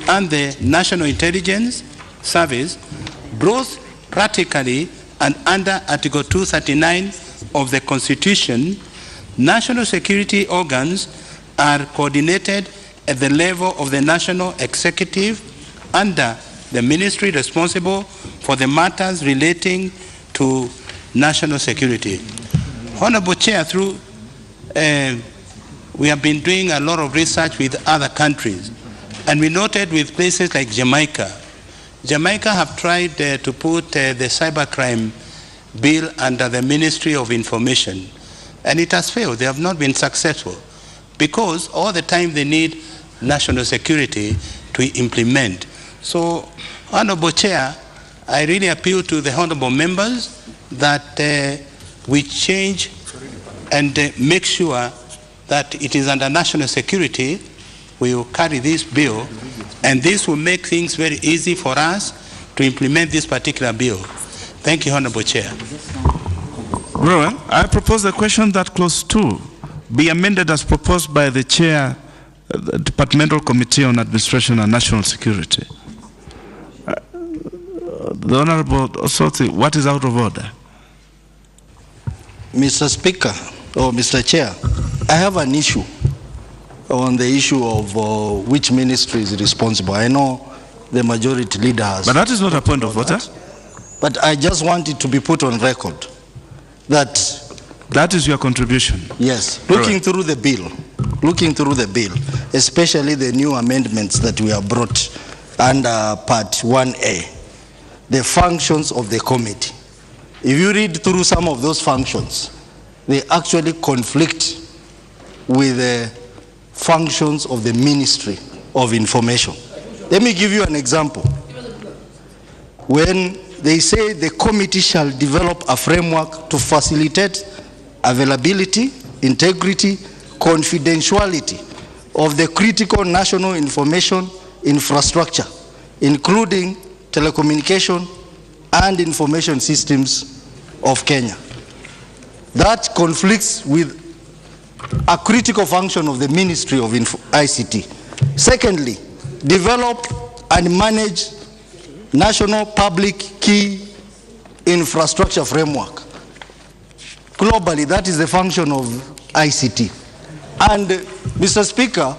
and the National Intelligence Service, both practically and under Article 239 of the Constitution. National security organs are coordinated at the level of the national executive under the ministry responsible for the matters relating to national security. Honorable Chair, through we have been doing a lot of research with other countries, and we noted with places like Jamaica. Jamaica have tried to put the cybercrime bill under the Ministry of Information, and it has failed. They have not been successful because all the time they need national security to implement. So, Honorable Chair, I really appeal to the honorable members that we change and make sure that it is under national security. We will carry this bill, and this will make things very easy for us to implement this particular bill. Thank you, Honorable Chair. Well, I propose the question that clause 2 be amended as proposed by the chair, the Departmental Committee on Administration and National Security. The Honorable Osoti, what is out of order? Mr. Speaker, or Mr. Chair, I have an issue on the issue of which ministry is responsible. I know the majority leader has. But that is not a point of order. But I just want it to be put on record that that is your contribution. Yes, looking through the bill, especially the new amendments that we have brought under Part 1A, the functions of the committee. If you read through some of those functions, they actually conflict with the functions of the Ministry of Information. Let me give you an example. When they say the committee shall develop a framework to facilitate availability, integrity, confidentiality of the critical national information infrastructure, including telecommunication and information systems of Kenya. That conflicts with a critical function of the Ministry of ICT. Secondly, develop and manage national public key infrastructure framework. Globally, that is the function of ICT. And Mr. Speaker,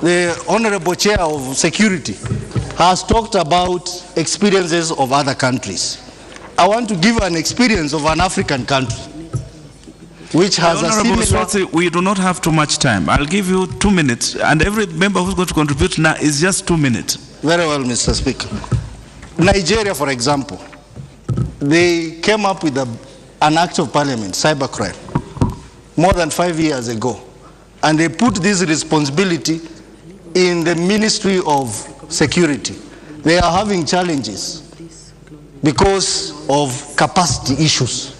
the Honorable Chair of Security has talked about experiences of other countries. I want to give an experience of an African country which has a Honorable similar... Swati, we do not have too much time. I'll give you 2 minutes, and every member who's going to contribute now is just 2 minutes. Very well, Mr. Speaker. Nigeria, for example, they came up with an act of parliament, cybercrime, more than 5 years ago. And they put this responsibility in the Ministry of Security. They are having challenges because of capacity issues.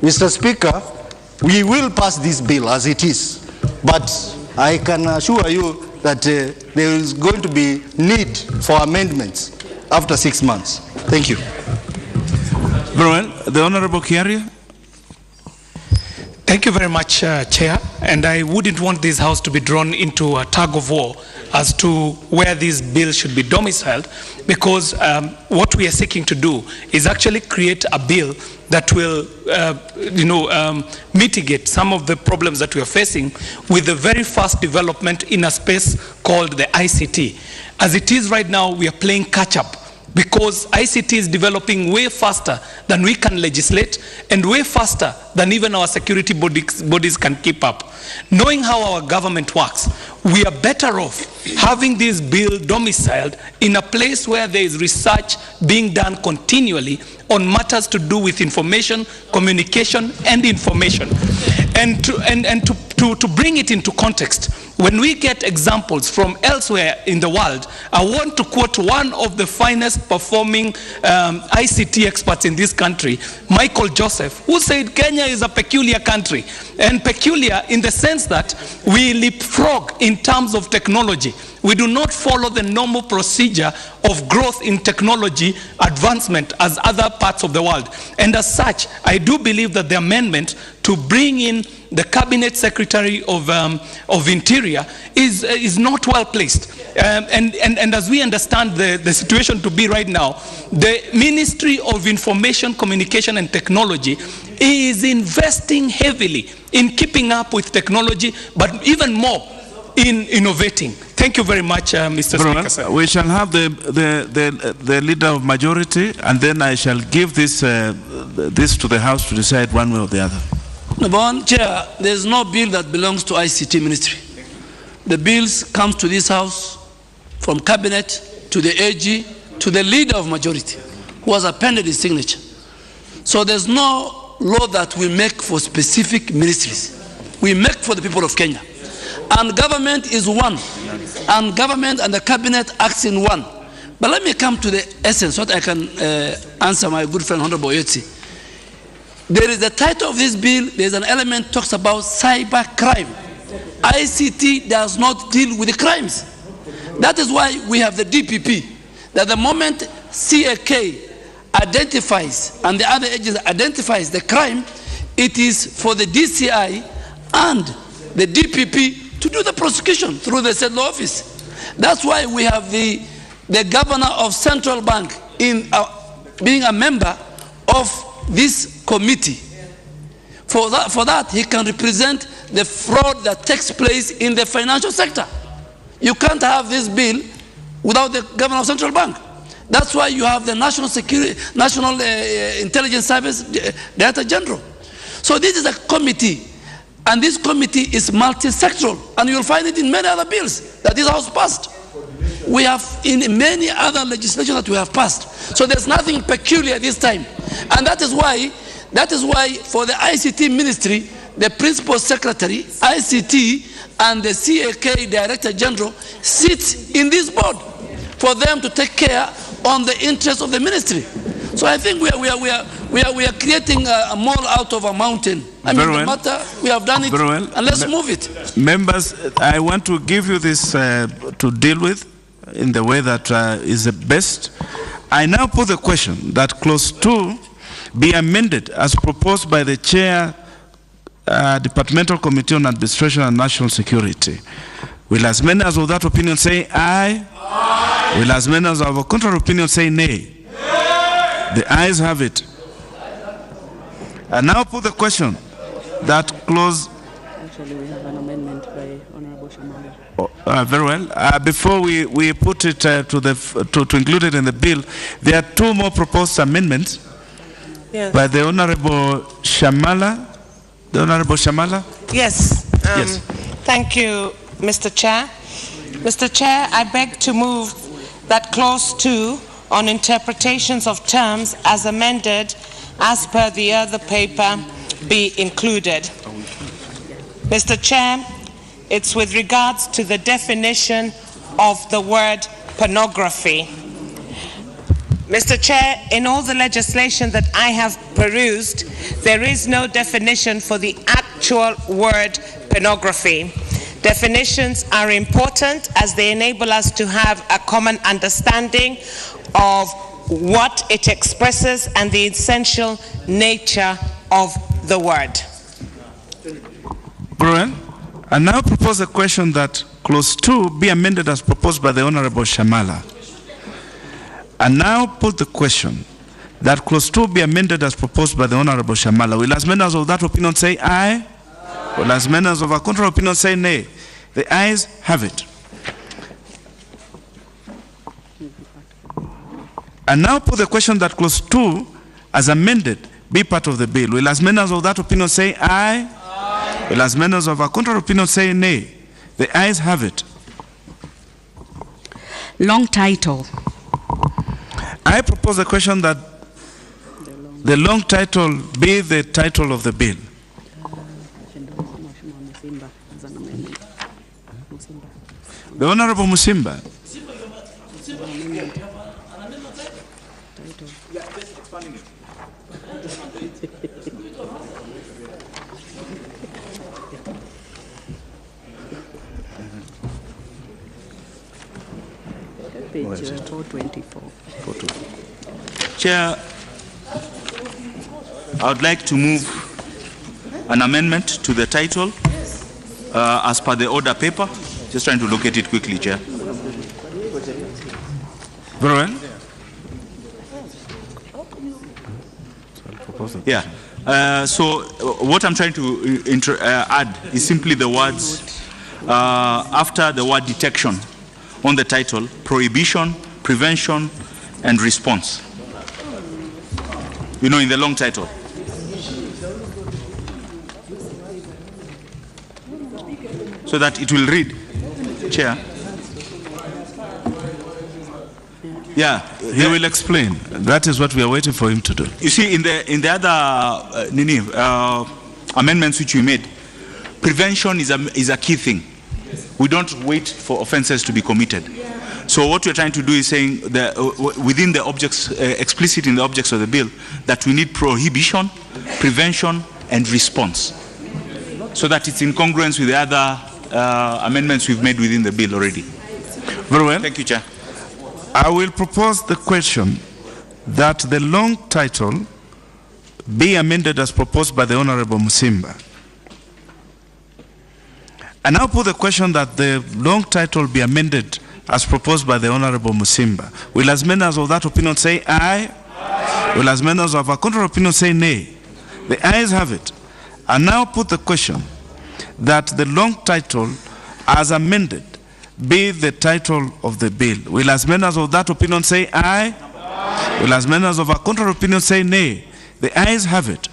Mr. Speaker, we will pass this bill as it is, but I can assure you that there is going to be need for amendments after 6 months. Thank you. Very well. The Honorable Kiaria. Thank you very much, Chair. And I wouldn't want this House to be drawn into a tug of war as to where this bill should be domiciled, because what we are seeking to do is actually create a bill that will, mitigate some of the problems that we are facing with the very fast development in a space called the ICT. As it is right now, we are playing catch-up, because ICT is developing way faster than we can legislate and way faster than even our security bodies can keep up. Knowing how our government works, we are better off having this bill domiciled in a place where there is research being done continually on matters to do with information, communication, and information. And to bring it into context, when we get examples from elsewhere in the world, I want to quote one of the finest performing ICT experts in this country, Michael Joseph, who said Kenya is a peculiar country. And peculiar in the sense that we leapfrog in terms of technology. We do not follow the normal procedure of growth in technology advancement as other parts of the world. And as such, I do believe that the amendment to bring in the Cabinet Secretary of Interior is not well placed. And as we understand the situation to be right now, the Ministry of Information, Communication and Technology is investing heavily in keeping up with technology, but even more in innovating. Thank you very much, Mr. Speaker. Sir. We shall have the leader of majority, and then I shall give this to the House to decide one way or the other. Number one, Chair, there is no bill that belongs to ICT Ministry. The bills comes to this House from Cabinet to the AG to the leader of majority, who has appended his signature. So there's no law that we make for specific ministries. We make for the people of Kenya. And government is one. And government and the cabinet acts in one. But let me come to the essence, so that I can answer my good friend Honorable Oyetsi. There is the title of this bill, there is an element talks about cyber crime. ICT does not deal with the crimes. That is why we have the DPP, that the moment CAK identifies and the other agency identifies the crime, it is for the DCI and the DPP to do the prosecution through the said law office. That's why we have the governor of Central Bank being a member of this committee. For that, he can represent the fraud that takes place in the financial sector. You can't have this bill without the governor of Central Bank. That's why you have the National Intelligence Service Director General. So this is a committee, and this committee is multi-sectoral, and you'll find it in many other bills that this House passed. We have in many other legislation that we have passed. So there's nothing peculiar this time. And that is why for the ICT ministry, the principal secretary, ICT, and the CAK Director General sit in this board for them to take care on the interests of the ministry. So I think we are creating a mole out of a mountain. I mean, the matter, we have done it, and let's move it. Members, I want to give you this to deal with in the way that is the best. I now put the question that clause 2 be amended as proposed by the chair, Departmental Committee on Administration and National Security. Will as many as of that opinion say aye? Aye. Will as many as of a contrary opinion say nay? The ayes have it. I now put the question that clause Actually, we have an amendment by Honorable Shamala. Oh, very well. Before we put it to include it in the bill, there are two more proposed amendments by the Honorable Shamala. The Honorable Shamala? Yes. Yes. Thank you, Mr. Chair. Mr. Chair, I beg to move that Clause 2 on interpretations of terms as amended as per the other paper be included. Mr. Chair, it's with regards to the definition of the word pornography. Mr. Chair, in all the legislation that I have perused, there is no definition for the actual word pornography. Definitions are important as they enable us to have a common understanding of what it expresses and the essential nature of the word. Brian, I now propose a question that Clause 2 be amended as proposed by the Honorable Shamala. I now put the question that Clause 2 be amended as proposed by the Honorable Shamala. Will as members of that opinion say aye? Will as members of a contrary opinion say nay? The ayes have it. I now put the question that Clause 2 as amended be part of the bill. Will as members of that opinion say aye? Aye. Will as members of a contrary opinion say nay? The ayes have it. Long title. I propose the question that the long title be the title of the bill. The Honorable Musimba. Page 424. Chair, I would like to move an amendment to the title as per the order paper. Just trying to locate it quickly, Chair. Very well. Yeah. So what I'm trying to add is simply the words after the word detection on the title: prohibition, prevention, and response. You know, in the long title. So that it will read, Chair. Yeah, he will explain. That is what we are waiting for him to do. You see, in the other amendments which we made, prevention is a key thing. We don't wait for offences to be committed. So what we're trying to do is saying that within the objects, explicit in the objects of the bill, that we need prohibition, prevention, and response, so that it's in congruence with the other amendments we've made within the bill already. Very well. Thank you, Chair. I will propose the question that the long title be amended as proposed by the Honorable Musimba. I now put the question that the long title be amended as proposed by the Honorable Musimba. Will as members of that opinion say aye? Aye. Will as members of a contrary opinion say nay? The ayes have it. I now put the question that the long title as amended be the title of the bill. Will as members of that opinion say aye? Aye. Will as members of a contrary opinion say nay? The ayes have it.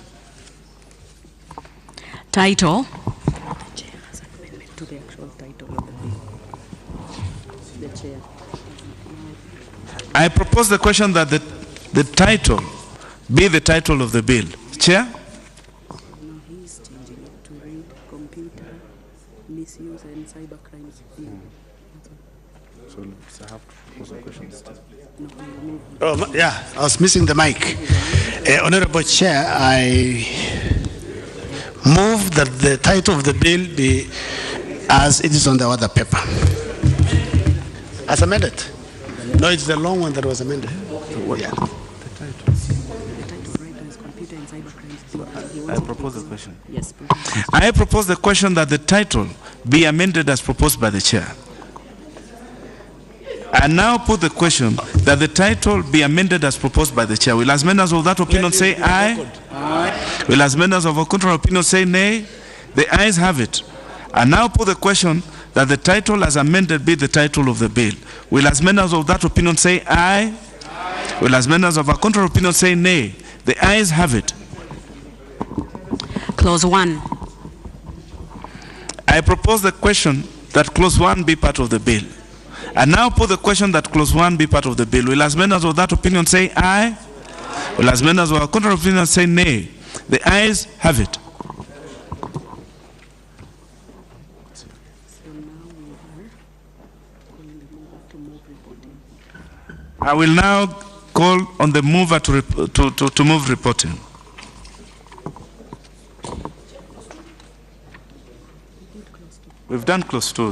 Title. To the actual title of the bill. The chair. I propose the question that the title be the title of the bill. Chair? No, he's changing it to read computer misuse and cybercrimes bill. So I have to propose a question still. Oh, yeah, I was missing the mic. Honorable Chair, I move that the title of the bill be as it is on the other paper. As amended. No, it's the long one that was amended. Yeah. I propose the question. Yes, I propose the question that the title be amended as proposed by the chair. I now put the question that the title be amended as proposed by the chair. Will as members of that opinion say aye? Aye. Will as members of a contrary opinion say nay? The ayes have it. I now put the question that the title as amended be the title of the bill. Will as many as of that opinion say aye? Will as many as of a contrary opinion say nay? The ayes have it. Clause 1. I propose the question that clause 1 be part of the bill. I now put the question that clause 1 be part of the bill. Will as many as of that opinion say aye? Will as many as of a contrary opinion say nay? The ayes have it. I will now call on the mover to move reporting. We've done close to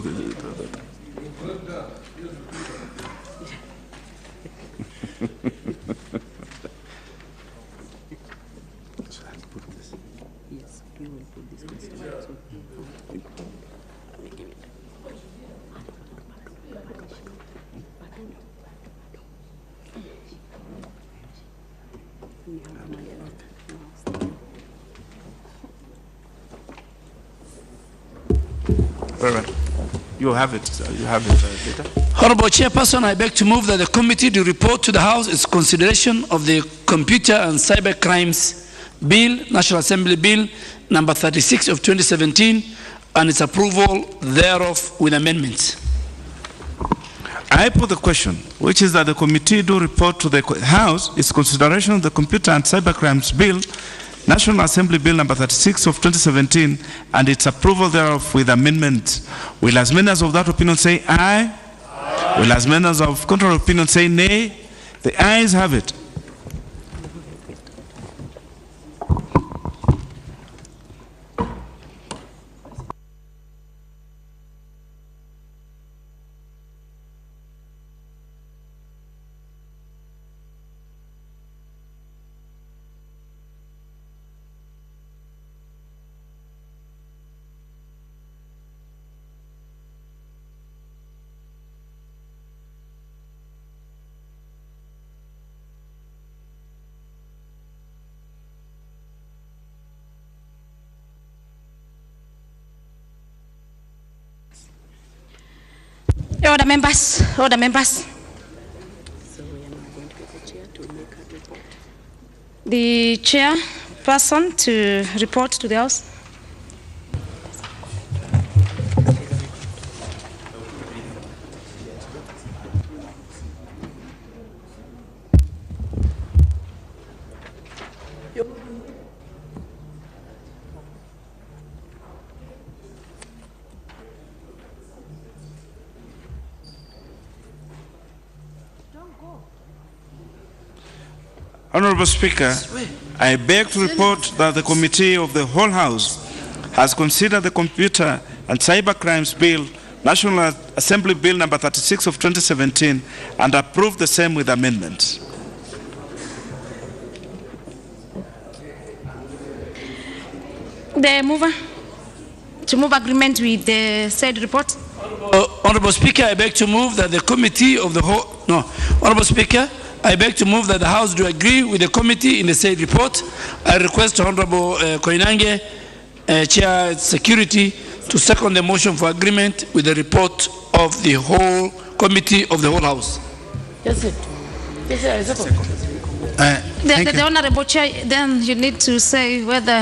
You have it. You have it later. Honorable Chairperson, I beg to move that the committee to report to the House its consideration of the Computer and Cyber Crimes Bill, National Assembly Bill, number 36 of 2017, and its approval thereof with amendments. I put the question, which is that the committee do report to the House its consideration of the Computer and Cyber Crimes Bill, National Assembly Bill number 36 of 2017, and its approval thereof with amendments. Will as many as of that opinion say aye? Aye. Will as many as of contrary opinion say nay? The ayes have it. Order members, order members. The chairperson to report to the House. Honorable Speaker, I beg to report that the Committee of the Whole House has considered the Computer and Cyber Crimes Bill, National Assembly Bill number 36 of 2017, and approved the same with amendments. The mover to move agreement with the said report. Honorable Speaker, I beg to move that the Committee of the Whole, Honorable Speaker, I beg to move that the House do agree with the committee in the said report. I request Honorable Koinange, Chair Security, to second the motion for agreement with the report of the whole committee of the whole House. Yes, sir. The Honorable Chair, then you need to say whether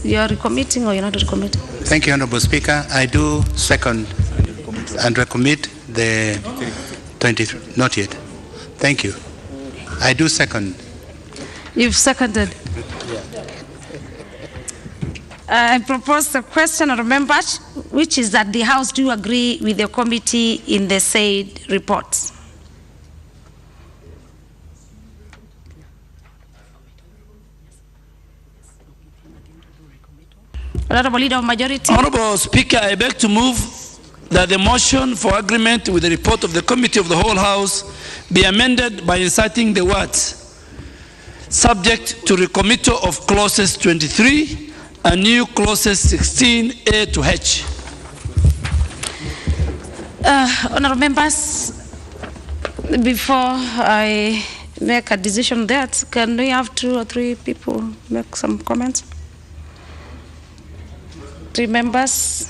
you are recommitting or you're not recommitting. Thank you, Honorable Speaker. I do second and recommit the 23. Not yet. Thank you. I do second. You've seconded. I propose the question of members, which is that the House do agree with the committee in the said reports. Honorable Leader of Majority. Honorable Speaker, I beg to move that the motion for agreement with the report of the Committee of the Whole House be amended by inserting the words subject to recommittal of clauses 23 and new clauses 16A to H. Honorable members, before I make a decision on that, can we have 2 or 3 people make some comments? 3 members.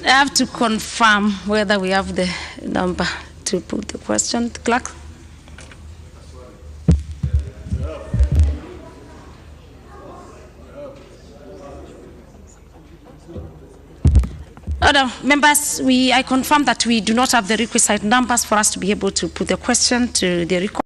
I have to confirm whether we have the number to put the question. Clerk? Members, I confirm that we do not have the requisite numbers for us to be able to put the question to the record.